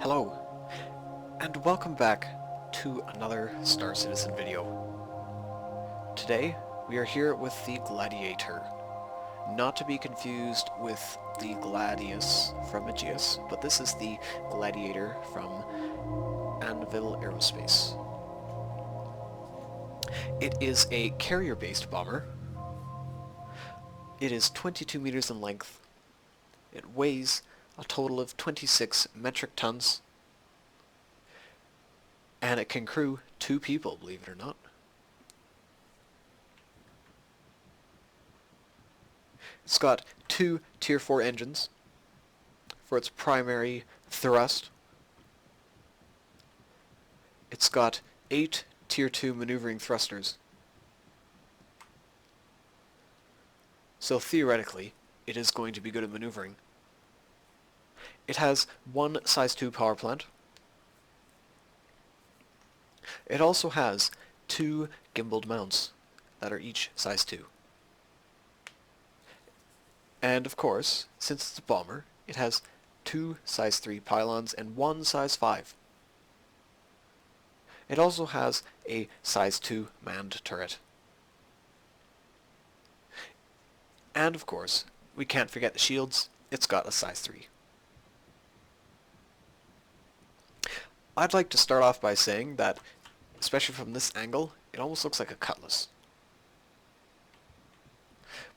Hello, and welcome back to another Star Citizen video. Today, we are here with the Gladiator, not to be confused with the Gladius from Aegis, but this is the Gladiator from Anvil Aerospace. It is a carrier-based bomber. It is 22 meters in length. It weighs a total of 26 metric tons, and it can crew 2 people, believe it or not. It's got 2 Tier 4 engines for its primary thrust. It's got 8 Tier 2 maneuvering thrusters. So theoretically, it is going to be good at maneuvering. It has 1 size 2 power plant. It also has 2 gimbaled mounts that are each size 2. And of course, since it's a bomber, it has 2 size 3 pylons and 1 size 5. It also has a size 2 manned turret. And of course, we can't forget the shields. It's got a size 3. I'd like to start off by saying that, especially from this angle, it almost looks like a cutlass.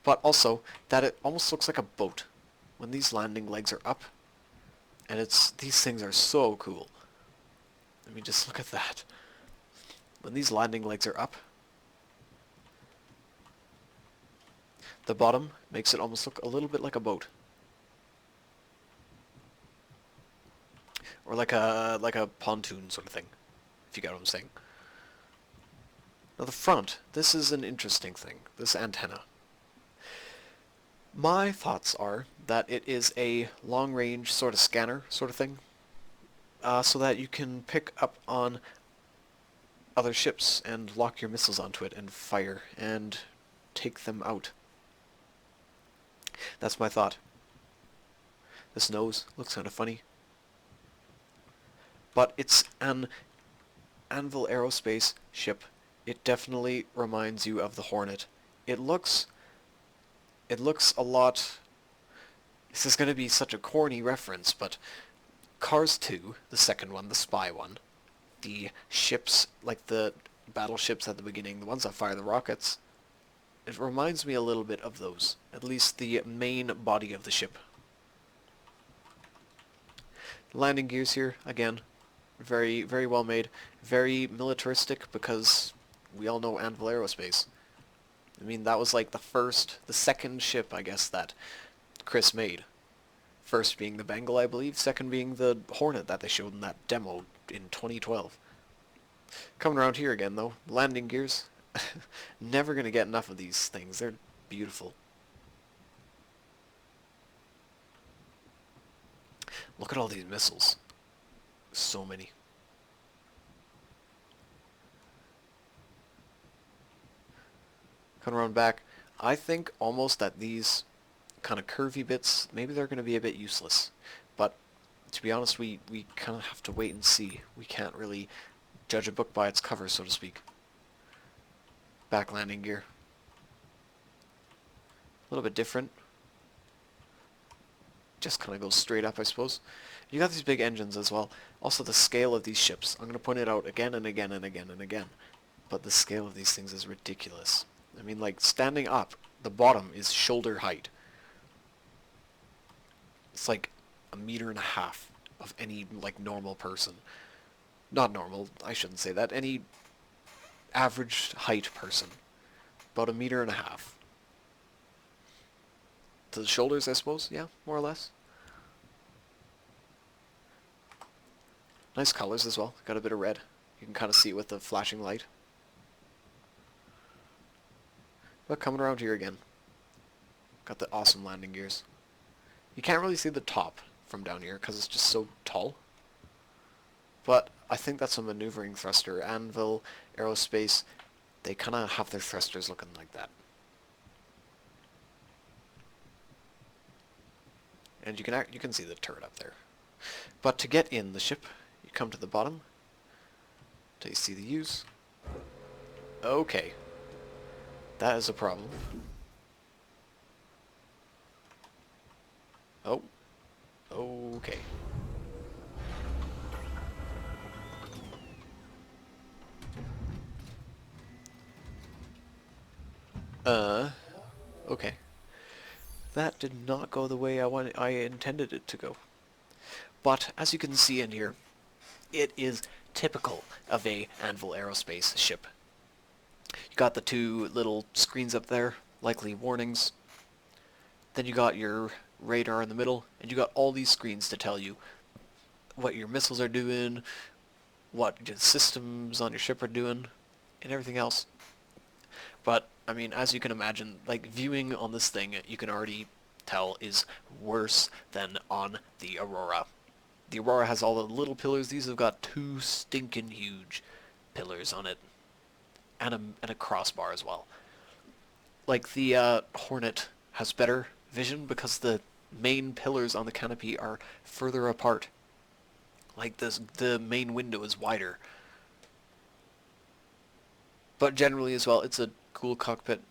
But also, that it almost looks like a boat when these landing legs are up. And these things are so cool. I mean, just look at that. When these landing legs are up, the bottom makes it almost look a little bit like a boat. Or like a pontoon sort of thing, if you get what I'm saying. Now the front, this is an interesting thing, this antenna. My thoughts are that it is a long-range sort of scanner sort of thing, so that you can pick up on other ships and lock your missiles onto it and fire and take them out. That's my thought. This nose looks kind of funny. But it's an Anvil Aerospace ship. It definitely reminds you of the Hornet. It looks a lot... This is going to be such a corny reference, but Cars 2, the second one, the spy one, the ships, like the battleships at the beginning, the ones that fire the rockets, it reminds me a little bit of those. At least the main body of the ship. Landing gears here, again, very, very well made. Very militaristic, because we all know Anvil Aerospace. I mean, that was like the second ship, I guess, that Chris made. First being the Bengal, I believe. Second being the Hornet that they showed in that demo in 2012. Coming around here again, though. Landing gears. Never gonna get enough of these things. They're beautiful. Look at all these missiles. So many. Coming around back, I think almost that these kind of curvy bits, maybe they're going to be a bit useless. But to be honest, we kind of have to wait and see. We can't really judge a book by its cover, so to speak. Back landing gear. A little bit different. Just kind of goes straight up, I suppose. You got these big engines as well. Also the scale of these ships. I'm going to point it out again and again and again and again. But the scale of these things is ridiculous. I mean, like, standing up, the bottom is shoulder height. It's like 1.5 meters of any, like, normal person. Not normal, I shouldn't say that. Any average height person. About 1.5 meters. To the shoulders, I suppose? Yeah, more or less. Nice colors as well. Got a bit of red. You can kind of see it with the flashing light. But coming around here again. Got the awesome landing gears. You can't really see the top from down here because it's just so tall. But I think that's a maneuvering thruster. Anvil Aerospace, they kind of have their thrusters looking like that. And you can see the turret up there. But to get in the ship, you come to the bottom, till you see the U's. Okay. That is a problem. Oh. Okay. Okay. That did not go the way I intended it to go. But, as you can see in here, it is typical of a Anvil Aerospace ship. You got the two little screens up there, likely warnings. Then you got your radar in the middle, and you got all these screens to tell you what your missiles are doing, what the systems on your ship are doing, and everything else. But, I mean, as you can imagine, like, viewing on this thing, you can already tell is worse than on the Aurora. The Aurora has all the little pillars. These have got two stinking huge pillars on it, and a crossbar as well. Like, the Hornet has better vision because the main pillars on the canopy are further apart. Like, the main window is wider. But generally as well, it's a cool cockpit.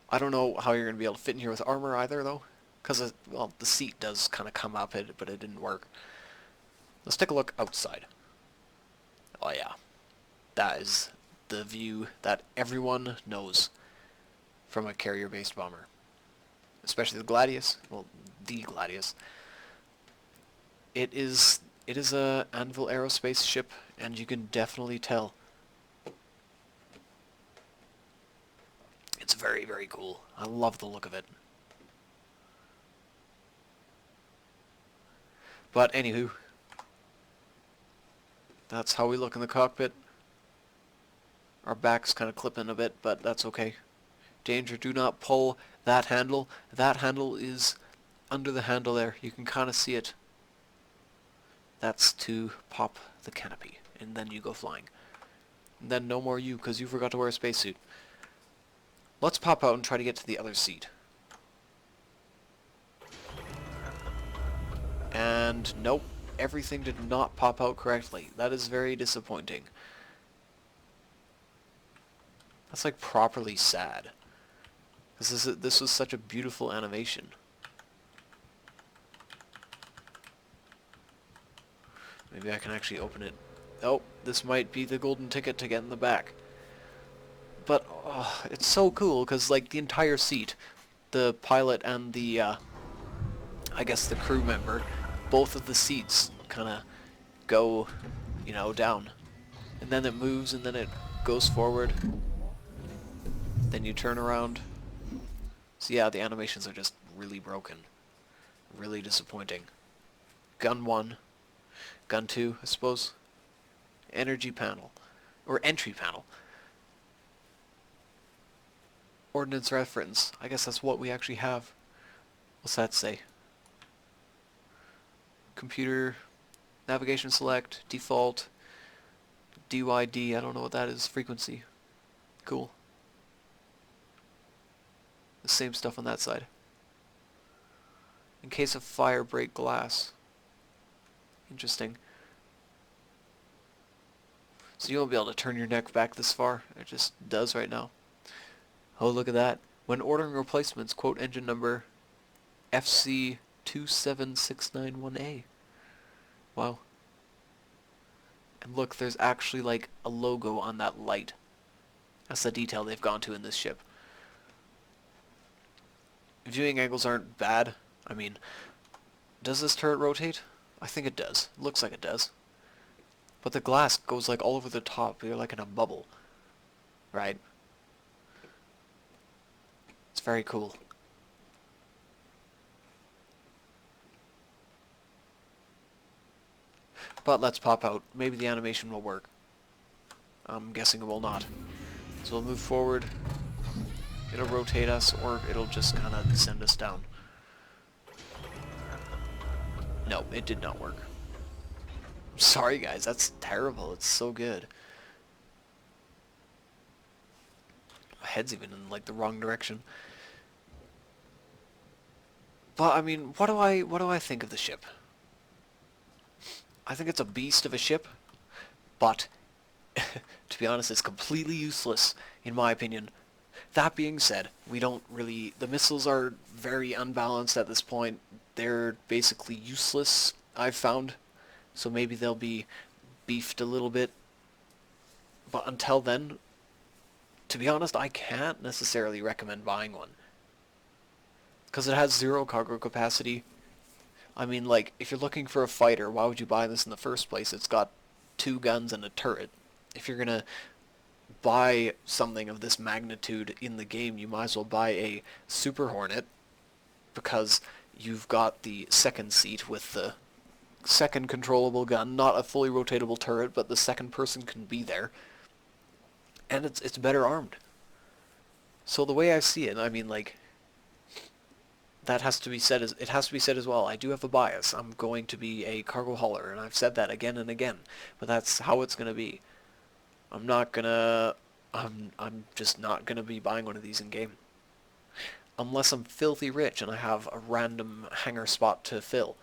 I don't know how you're going to be able to fit in here with armor either, though. Because, well, the seat does kind of come up it, but it didn't work. Let's take a look outside. Oh yeah. That is the view that everyone knows from a carrier-based bomber. Especially the Gladius. Well, the Gladius. It is a Anvil Aerospace ship, and you can definitely tell. It's very, very cool. I love the look of it. But anywho, that's how we look in the cockpit. Our back's kind of clipping a bit, but that's okay. Danger, do not pull that handle. That handle is under the handle there. You can kind of see it. That's to pop the canopy, and then you go flying. And then no more you, because you forgot to wear a spacesuit. Let's pop out and try to get to the other seat. And nope, everything did not pop out correctly. That is very disappointing. That's like properly sad. Because this was such a beautiful animation. Maybe I can actually open it. Oh, this might be the golden ticket to get in the back. But, oh, it's so cool, because, like, the entire seat, the pilot and the, I guess the crew member, both of the seats kind of go, you know, down. And then it moves, and then it goes forward. Then you turn around. So yeah, the animations are just really broken. Really disappointing. Gun 1. Gun 2, I suppose. Energy panel. Or entry panel. Ordnance reference. I guess that's what we actually have. What's that say? Computer, navigation select, default, DYD, I don't know what that is, frequency. Cool. The same stuff on that side. In case of fire, break glass. Interesting. So you won't be able to turn your neck back this far. It just does right now. Oh, look at that. When ordering replacements, quote engine number FC27691A. Wow. And look, there's actually like a logo on that light. That's the detail they've gone to in this ship. Viewing angles aren't bad. I mean, does this turret rotate? I think it does. It looks like it does. But the glass goes like all over the top. You're like in a bubble. Right? It's very cool. But let's pop out. Maybe the animation will work. I'm guessing it will not. So we'll move forward. It'll rotate us, or it'll just kind of send us down. No, it did not work. I'm sorry guys, that's terrible. It's so good. My head's even in like the wrong direction. But I mean, what do I think of the ship? I think it's a beast of a ship, but to be honest, it's completely useless in my opinion. That being said, we don't really... The missiles are very unbalanced at this point. They're basically useless, I've found. So maybe they'll be beefed a little bit. But until then, to be honest, I can't necessarily recommend buying one. Because it has zero cargo capacity. I mean, like, if you're looking for a fighter, why would you buy this in the first place? It's got 2 guns and a turret. If you're gonna buy something of this magnitude in the game, you might as well buy a Super Hornet, because you've got the second seat with the second controllable gun, not a fully rotatable turret, but the second person can be there, and it's better armed. So the way I see it, I mean, like, that has to be said as it has to be said as well. I do have a bias. I'm going to be a cargo hauler, and I've said that again and again, but that's how it's gonna be. I'm just not gonna be buying one of these in game. Unless I'm filthy rich and I have a random hangar spot to fill.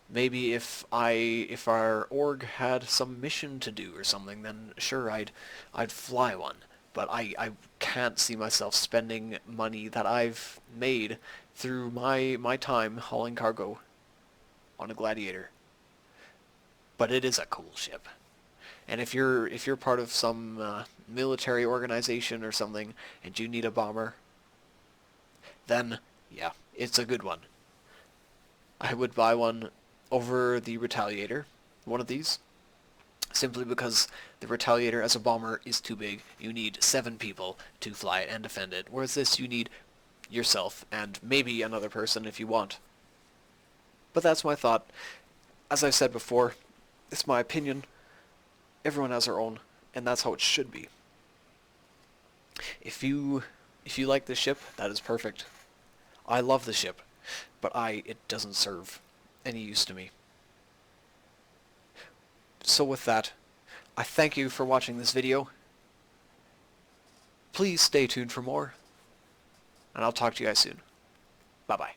Maybe if our org had some mission to do or something, then sure I'd fly one. But I can't see myself spending money that I've made through my time hauling cargo on a Gladiator. But it is a cool ship. And if you're part of some military organization or something and you need a bomber, then yeah, it's a good one. I would buy one over the Retaliator, one of these, simply because the Retaliator as a bomber is too big. You need 7 people to fly it and defend it, whereas this you need yourself and maybe another person if you want. But that's my thought. As I've said before, it's my opinion. Everyone has their own, and that's how it should be. If you like this ship, that is perfect. I love the ship, but it doesn't serve any use to me. So with that, I thank you for watching this video. Please stay tuned for more, and I'll talk to you guys soon. Bye-bye.